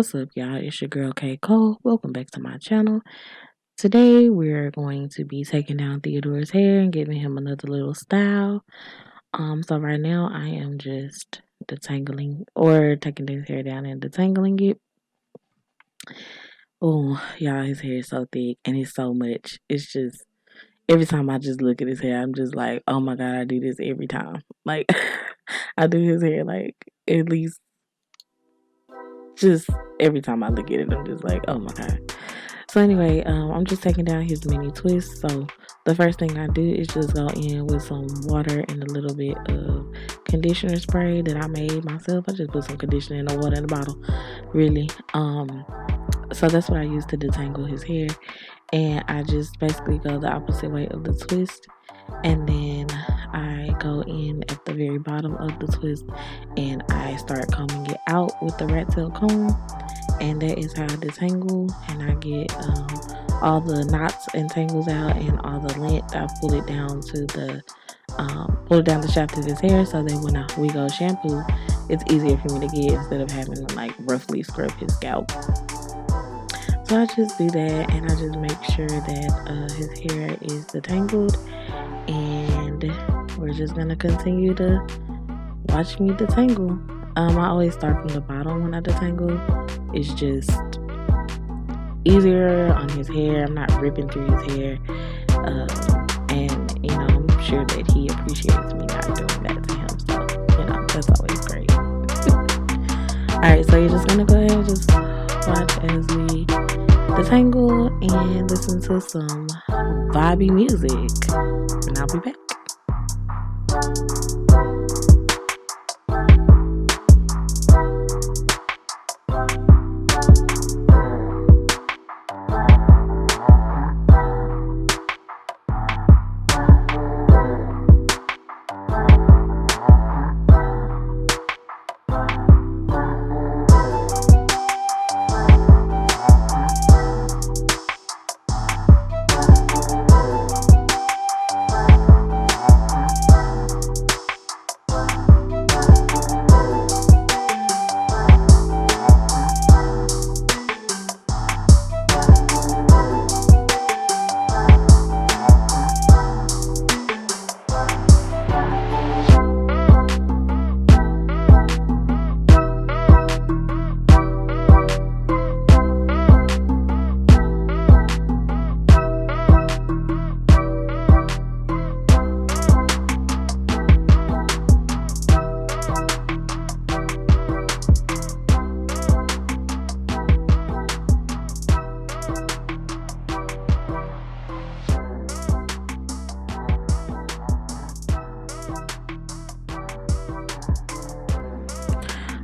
What's up, y'all? It's your girl Nic'Cole. Welcome back to my channel. Today we're going to be taking down Theodore's hair and giving him another little style. So right now I am just detangling or taking his hair down and detangling it. Oh, y'all, his hair is so thick and it's so much. It's just every time I just look at his hair, I'm just like, oh my god, I do this every time. Like I do his hair like at least just every time I look at it, I'm just like, oh my god. So anyway, I'm just taking down his mini twist. So the first thing I do is just go in with some water and a little bit of conditioner spray that I made myself. I just put some conditioner in the water in the bottle, really. So that's what I use to detangle his hair. And I just basically go the opposite way of the twist. And then I go in at the very bottom of the twist and I start combing it out with the rat tail comb. And that is how I detangle, and I get all the knots and tangles out, and all the length. I pull it down to the shaft of his hair, so that when we go shampoo, it's easier for me to get instead of having to like roughly scrub his scalp. So I just do that, and I just make sure that his hair is detangled, and we're just gonna continue to watch me detangle. I always start from the bottom when I detangle. It's just easier on his hair. I'm not ripping through his hair. And, you know, I'm sure that he appreciates me not doing that to him. So, you know, that's always great. Alright, so you're just going to go ahead and just watch as we detangle and listen to some vibey music. And I'll be back.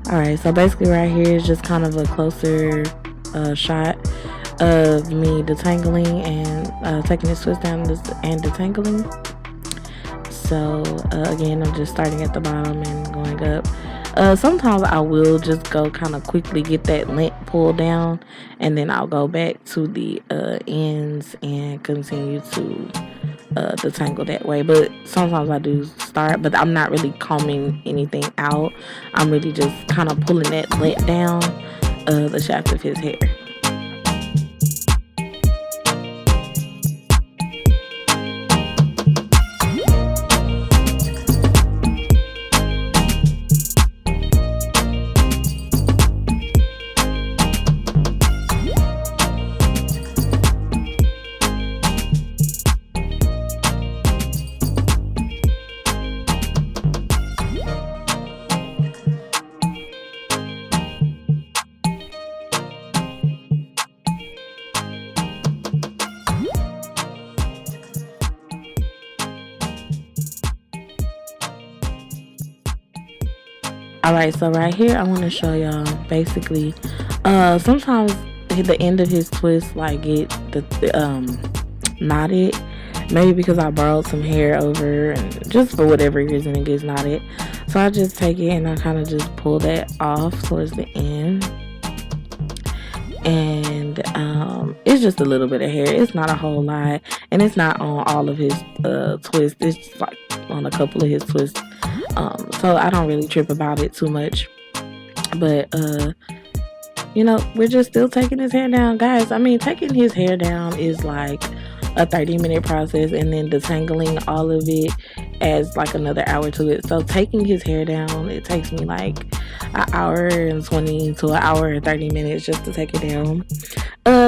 Alright, so basically right here is just kind of a closer shot of me detangling and taking this twist down and detangling. So again, I'm just starting at the bottom and going up. Sometimes I will just go kind of quickly get that length pulled down, and then I'll go back to the ends and continue to detangle that way. But sometimes I do start, but I'm not really combing anything out. I'm really just kind of pulling that length down the shaft of his hair. Alright, so right here I want to show y'all basically sometimes the end of his twist like get knotted, maybe because I borrowed some hair over and just for whatever reason it gets knotted. So I just take it and I kind of just pull that off towards the end, and it's just a little bit of hair. It's not a whole lot, and it's not on all of his twists. It's just like on a couple of his twists. So I don't really trip about it too much. But you know, we're just still taking his hair down, guys. I mean, taking his hair down is like a 30-minute process, and then detangling all of it adds like another hour to it. So taking his hair down, it takes me like an hour and 20 to an hour and 30 minutes just to take it down,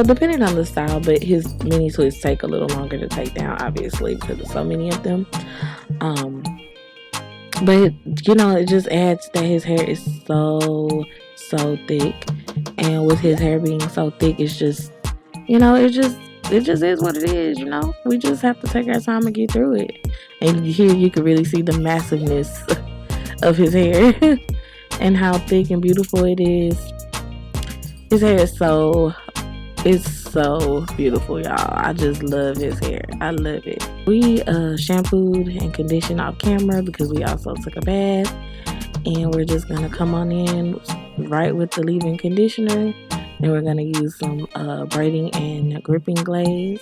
depending on the style. But his mini twists take a little longer to take down, obviously, because there's so many of them. But you know, it just adds that his hair is so thick, and with his hair being so thick, it's just, you know, it just is what it is. You know, we just have to take our time and get through it. And here you can really see the massiveness of his hair and how thick and beautiful it is. His hair is so beautiful, y'all. I just love his hair. I love it. We shampooed and conditioned off camera because we also took a bath, and we're just gonna come on in right with the leave-in conditioner, and we're gonna use some braiding and gripping glaze.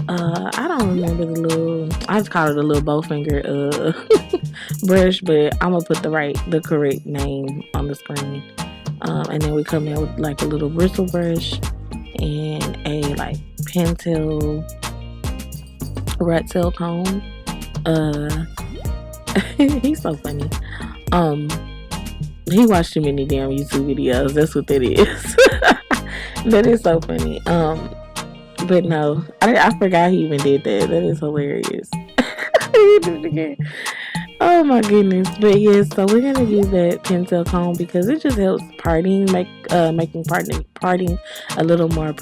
I don't remember the little, I just call it a little bow finger brush, but I'm gonna put the correct name on the screen. And then we come in with like a little bristle brush and a like pintail rat tail comb. He's so funny. He watched too many damn YouTube videos. That's what that is. That is so funny. But no, I forgot he even did that. That is hilarious. He did it again. Oh my goodness. But yes, so we're gonna use that pintail comb because it just helps making parting a little more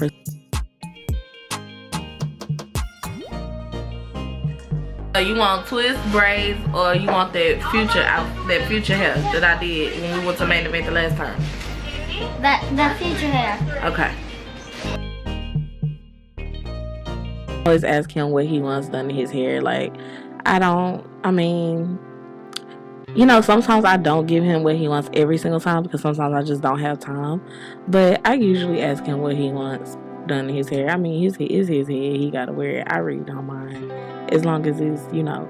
you want twist, braids, or you want that future hair that I did when we went to main event the last time? That future hair. Okay. I always ask him what he wants done to his hair. Like, I mean, you know, sometimes I don't give him what he wants every single time because sometimes I just don't have time. But I usually ask him what he wants done to his hair. I mean, it's his hair. He gotta wear it. I really don't mind as long as it's, you know,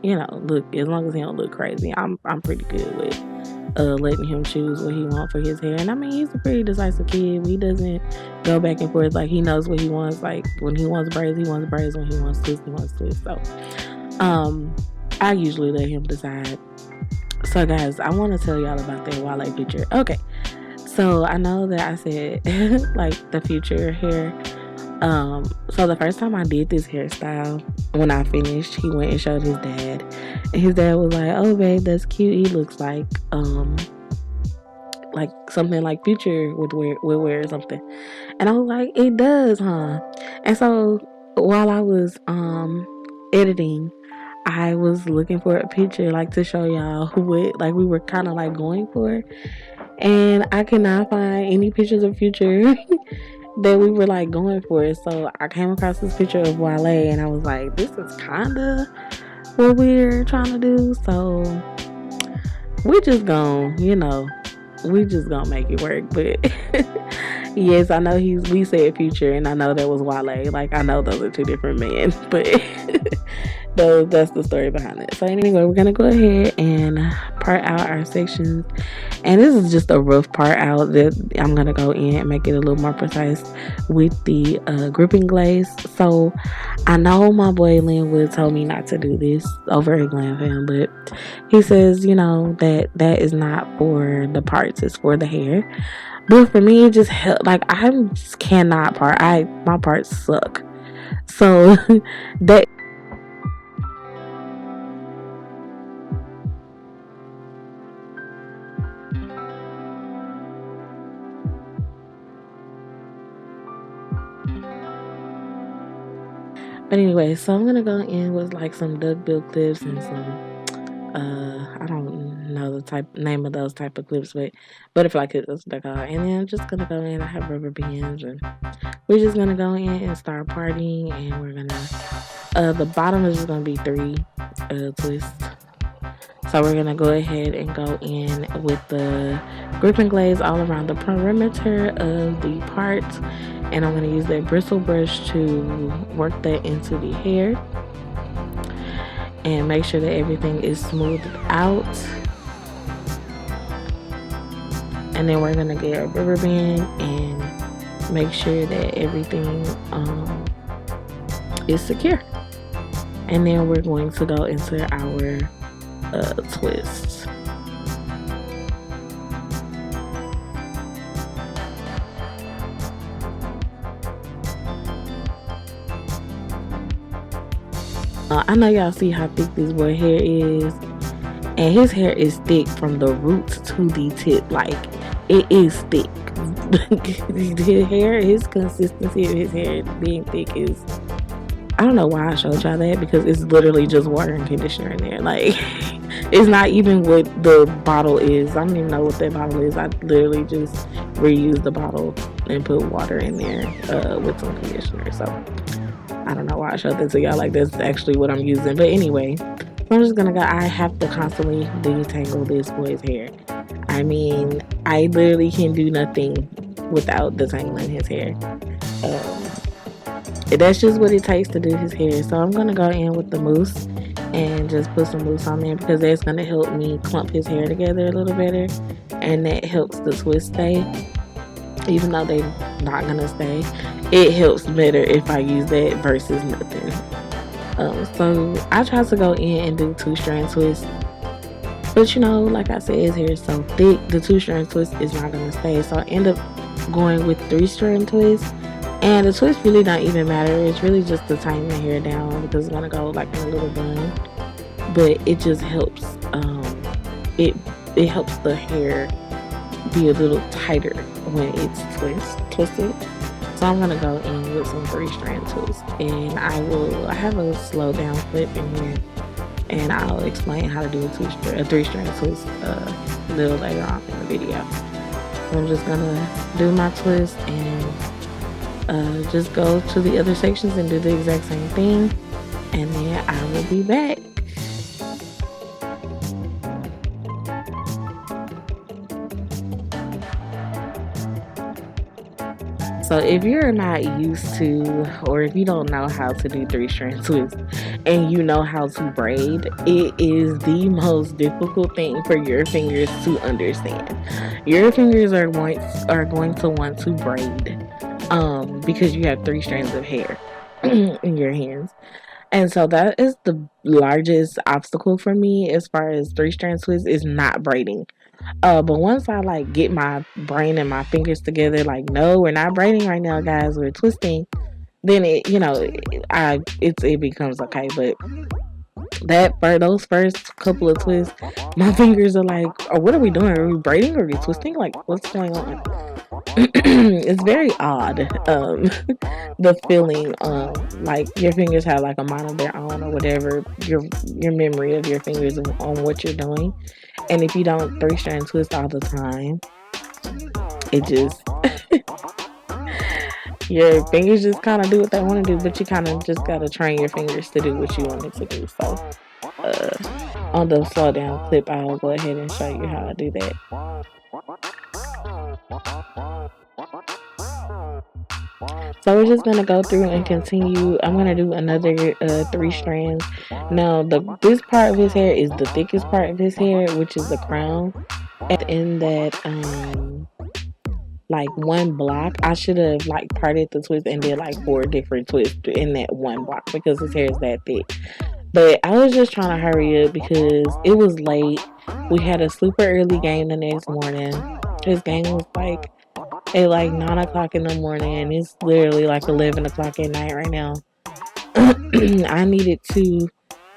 look, as long as he don't look crazy. I'm pretty good with letting him choose what he wants for his hair. And I mean, he's a pretty decisive kid. He doesn't go back and forth. Like, he knows what he wants. Like, when he wants braids, he wants braids. When he wants twists, he wants twists. So I usually let him decide. So guys, I want to tell y'all about that Wale picture. Okay, so I know that I said like the future hair. So the first time I did this hairstyle, when I finished, he went and showed his dad, and his dad was like, "Oh babe, that's cute. He looks like something like Future would wear or something." And I was like, "It does, huh?" And so while I was editing, I was looking for a picture like to show y'all what like we were kind of like going for, and I could not find any pictures of Future that we were like going for. So I came across this picture of Wale, and I was like, this is kind of what we're trying to do. So we just gonna make it work. But yes, I know we said Future, and I know that was Wale. Like, I know those are two different men, but that's the story behind it. So anyway, we're gonna go ahead and part out our sections, and this is just a rough part out that I'm gonna go in and make it a little more precise with the gripping glaze. So I know my boy Linwood told me not to do this over at Glam Fam, but he says, you know, that is not for the parts, it's for the hair. But for me, it just helped. Like, I just cannot part. My parts suck. So that. But anyway, so I'm gonna go in with like some duckbill clips and some I don't know the name of those type of clips, but butterfly clips, that's what they're called. And then I'm just gonna go in. I have rubber bands, and we're just gonna go in and start partying. And we're gonna the bottom is just gonna be 3 twists. So we're gonna go ahead and go in with the gripping glaze all around the perimeter of the part, and I'm gonna use that bristle brush to work that into the hair and make sure that everything is smoothed out. And And then we're gonna get a rubber band and make sure that everything is secure. And then we're going to go into our twists. I know y'all see how thick this boy hair is, and his hair is thick from the roots to the tip. Like, it is thick. His hair, his consistency of his hair being thick is, I don't know why I showed y'all that, because it's literally just water and conditioner in there. Like, it's not even what the bottle is. I don't even know what that bottle is. I literally just reused the bottle and put water in there with some conditioner. So I don't know why I showed that to y'all. Like, that's actually what I'm using. But anyway, I'm just gonna go. I have to constantly detangle this boy's hair. I mean, I literally can do nothing without detangling his hair. That's just what it takes to do his hair. So I'm gonna go in with the mousse and just put some mousse on there, because that's gonna help me clump his hair together a little better, and that helps the twist stay. Even though they're not gonna stay, it helps better if I use that versus nothing. So I try to go in and do 2-strand twists, but you know, like I said, his hair is so thick, the 2-strand twist is not gonna stay. So I end up going with 3-strand twists, and the twist really don't even matter. It's really just to tighten the hair down, because it's gonna go like in a little bun, but it just helps. It helps the hair be a little tighter when it's twisted. So I'm gonna go in with some 3-strand twists, and I have a slow down clip in here, and I'll explain how to do a 3-strand twist a little later on in the video. So I'm just gonna do my twist and just go to the other sections and do the exact same thing, and then I will be back. So if you're not used to, or if you don't know how to do 3-strand twists and you know how to braid, it is the most difficult thing for your fingers to understand. Your fingers are going to want to braid because you have 3 strands of hair in your hands. And so that is the largest obstacle for me as far as 3-strand twists, is not braiding. But once I like get my brain and my fingers together, like, no, we're not braiding right now, guys, we're twisting, then it, you know, it becomes okay. But those first couple of twists, my fingers are like, oh, what are we doing? Are we braiding? Are we twisting? Like, what's going on? It's very odd. The feeling, like your fingers have like a mind of their own, or whatever, your memory of your fingers on what you're doing. And if you don't 3-strand twist all the time, it just your fingers just kind of do what they want to do, but you kind of just gotta train your fingers to do what you want it to do. So on the slow down clip, I'll go ahead and show you how I do that. So we're just gonna go through and continue. I'm gonna do another 3 strands. Now this part of his hair is the thickest part of his hair, which is the crown. And in that like one block, I should have like parted the twist and did like 4 different twists in that one block, because his hair is that thick. But I was just trying to hurry up because it was late. We had a super early game the next morning. His game was like at like 9 o'clock in the morning, and it's literally like 11 o'clock at night right now. I needed to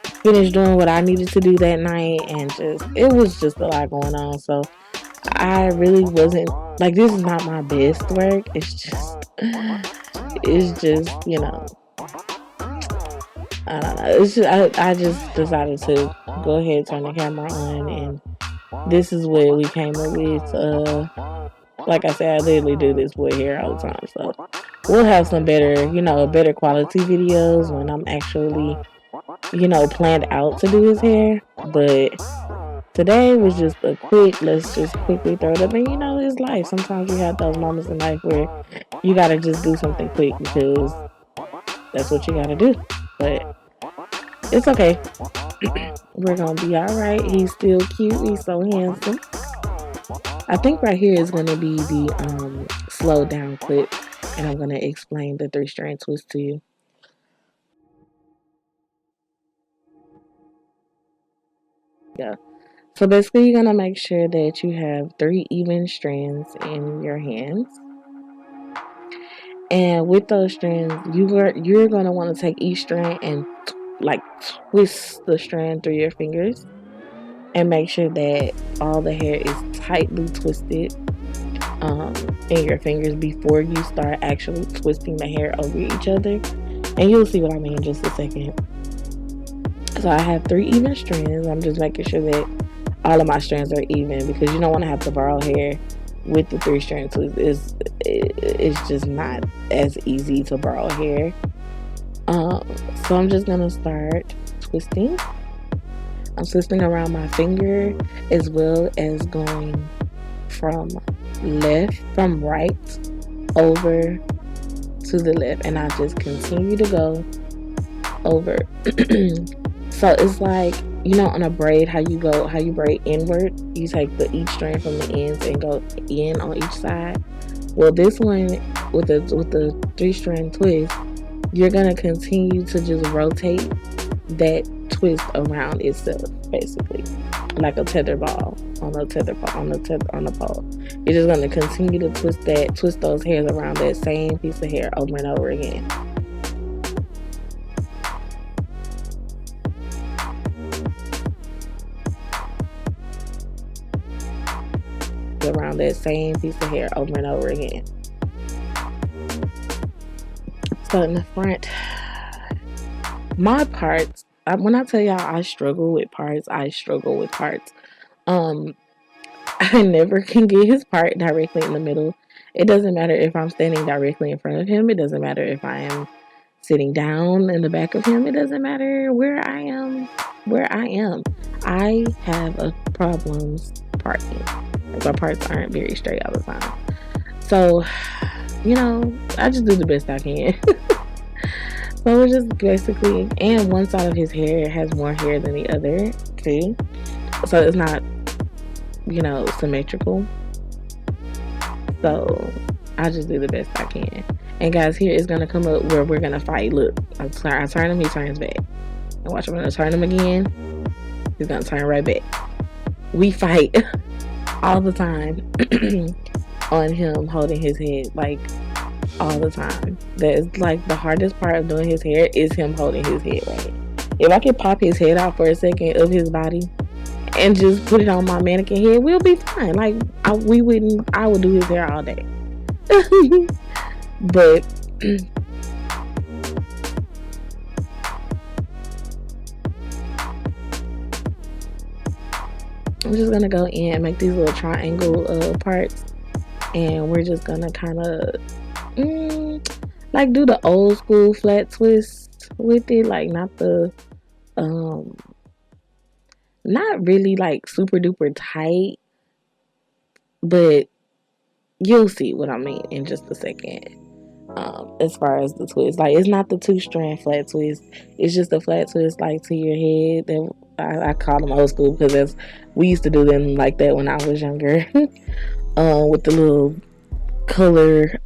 finish doing what I needed to do that night, and it was just a lot going on. So I really wasn't like, this is not my best work. It's just you know, I don't know. It's just I just decided to go ahead, turn the camera on, and this is what we came up with. Like I said, I literally do this boy hair all the time, so we'll have some better quality videos when I'm actually, planned out to do his hair. But today was just a quick, let's just quickly throw it up. And it's life. Sometimes you have those moments in life where you gotta just do something quick because that's what you gotta do. But it's okay. We're gonna be alright. He's still cute. He's so handsome. I think right here is going to be the slow down clip, and I'm going to explain the 3-strand twist to you. Yeah. So basically, you're going to make sure that you have 3 even strands in your hands. And with those strands, you're going to want to take each strand and like twist the strand through your fingers and make sure that all the hair is tightly twisted in your fingers before you start actually twisting the hair over each other. And you'll see what I mean in just a second. So I have 3 even strands. I'm just making sure that all of my strands are even, because you don't want to have to borrow hair with the 3-strand twist. It's just not as easy to borrow hair. So I'm just gonna start twisting. I'm twisting around my finger as well as going from right over to the left, and I just continue to go over. So it's like, you know, on a braid, how you braid inward, you take each strand from the ends and go in on each side. Well, this one with the 3-strand twist, you're gonna continue to just rotate that twist around itself, basically, like a tether ball on the pole. You're just gonna continue to twist those hairs around that same piece of hair over and over again. Around that same piece of hair over and over again. So in the front, my parts, when I tell y'all I struggle with parts, I never can get his part directly in the middle. It doesn't matter if I'm standing directly in front of him. It doesn't matter if I am sitting down in the back of him. It doesn't matter where I am. I have a problems parting. My parts aren't very straight all the time. So, you know, I just do the best I can. So we're just basically, and one side of his hair has more hair than the other too. So it's not, you know, symmetrical. So I just do the best I can. And guys, here is gonna come up where we're gonna fight. Look, I turn him, he turns back. And watch, I'm gonna turn him again. He's gonna turn right back. We fight all the time on him holding his head, like all the time. That is like the hardest part of doing his hair is him holding his head right. If I could pop his head out for a second of his body and just put it on my mannequin head, we'll be fine. Like I would do his hair all day. But I'm just gonna go in and make these little triangle parts, and we're just gonna kind of like do the old school flat twist with it, like not the not really like super duper tight, but you'll see what I mean in just a second. As far as the twist, like it's not the 2-strand flat twist, it's just a flat twist like to your head. That I call them old school because we used to do them like that when I was younger. With the little color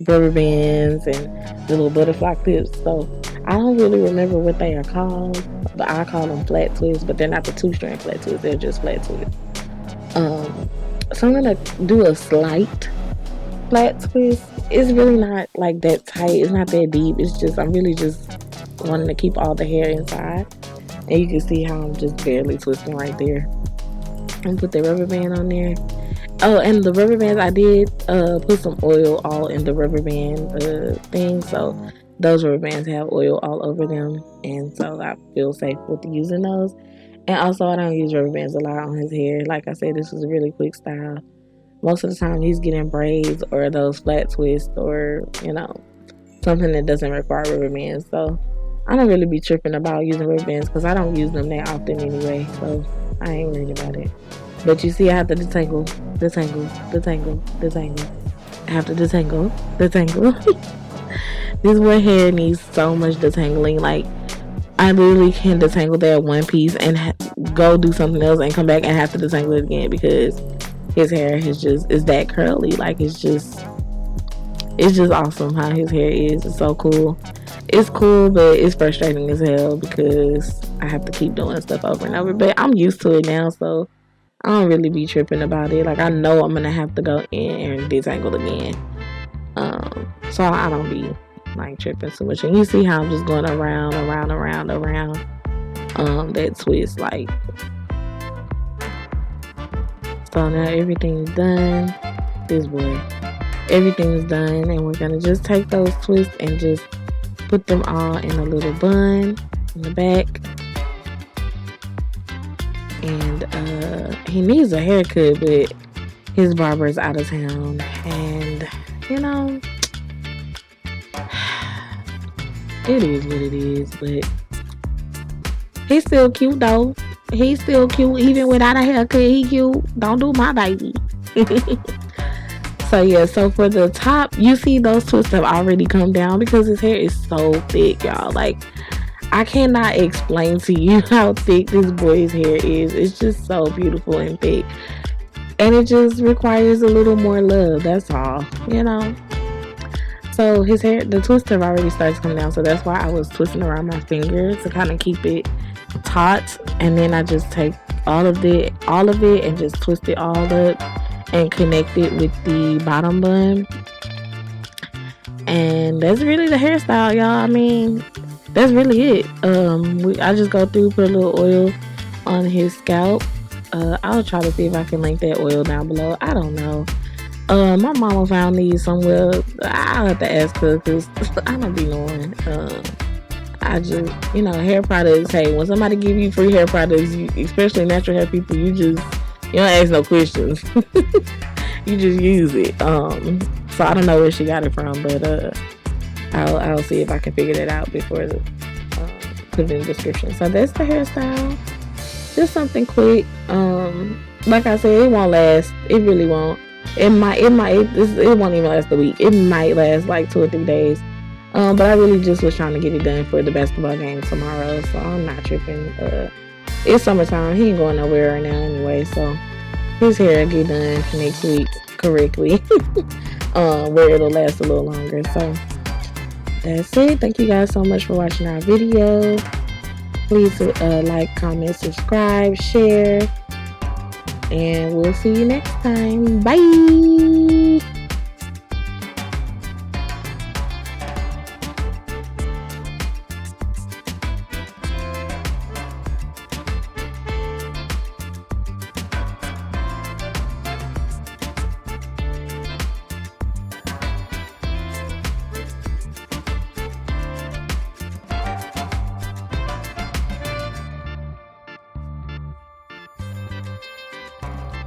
rubber bands and the little butterfly clips. So I don't really remember what they are called, but I call them flat twists, but they're not the 2-strand flat twists, they're just flat twists. So I'm gonna do a slight flat twist. It's really not like that tight, it's not that deep, it's just I'm really just wanting to keep all the hair inside. And you can see how I'm just barely twisting right there. And put the rubber band on there. Oh, and the rubber bands, I did put some oil all in the rubber band thing, so those rubber bands have oil all over them, and so I feel safe with using those. And also, I don't use rubber bands a lot on his hair. Like I said, this is a really quick style. Most of the time, he's getting braids or those flat twists, or you know, something that doesn't require rubber bands. So I don't really be tripping about using rubber bands because I don't use them that often anyway. So I ain't worried about it. But you see, I have to detangle. I have to detangle. This one hair needs so much detangling. Like, I literally can detangle that one piece and go do something else and come back and have to detangle it again because his hair is that curly. Like it's just awesome how his hair is. It's so cool. It's cool, but it's frustrating as hell because I have to keep doing stuff over and over. But I'm used to it now, so I don't really be tripping about it. Like I know I'm gonna have to go in and detangle again. So I don't be like tripping too much. And you see how I'm just going around that twist, like. So now everything's done. Everything's done, and we're gonna just take those twists and just put them all in a little bun in the back. And he needs a haircut, but his barber's out of town, and you know, it is what it is. But he's still cute though. He's still cute even without a haircut. He cute. Don't do my baby. So yeah, so for the top, you see those twists have already come down because his hair is so thick, y'all. Like, I cannot explain to you how thick this boy's hair is. It's just so beautiful and thick. And it just requires a little more love, that's all, you know. So his hair, the twist have already started to come down, so that's why I was twisting around my finger to kind of keep it taut. And then I just take all of it and just twist it all up and connect it with the bottom bun. And that's really the hairstyle, y'all. I mean, that's really it. I just go through, put a little oil on his scalp. I'll try to see if I can link that oil down below. I don't know. My mama found these somewhere. I'll have to ask her because I don't be knowing. I just, hair products. Hey, when somebody give you free hair products, especially natural hair people, you don't ask no questions. You just use it. So I don't know where she got it from, but I'll see if I can figure that out before put it in the description. So that's the hairstyle. Just something quick. Like I said, it won't last. It really won't. It won't even last a week. It might last like 2 or 3 days. But I really just was trying to get it done for the basketball game tomorrow, so I'm not tripping. It's summertime. He ain't going nowhere right now anyway, so his hair will get done next week correctly. Where it'll last a little longer. So that's it. Thank you guys so much for watching our video. Please like, comment, subscribe, share, and we'll see you next time. Bye.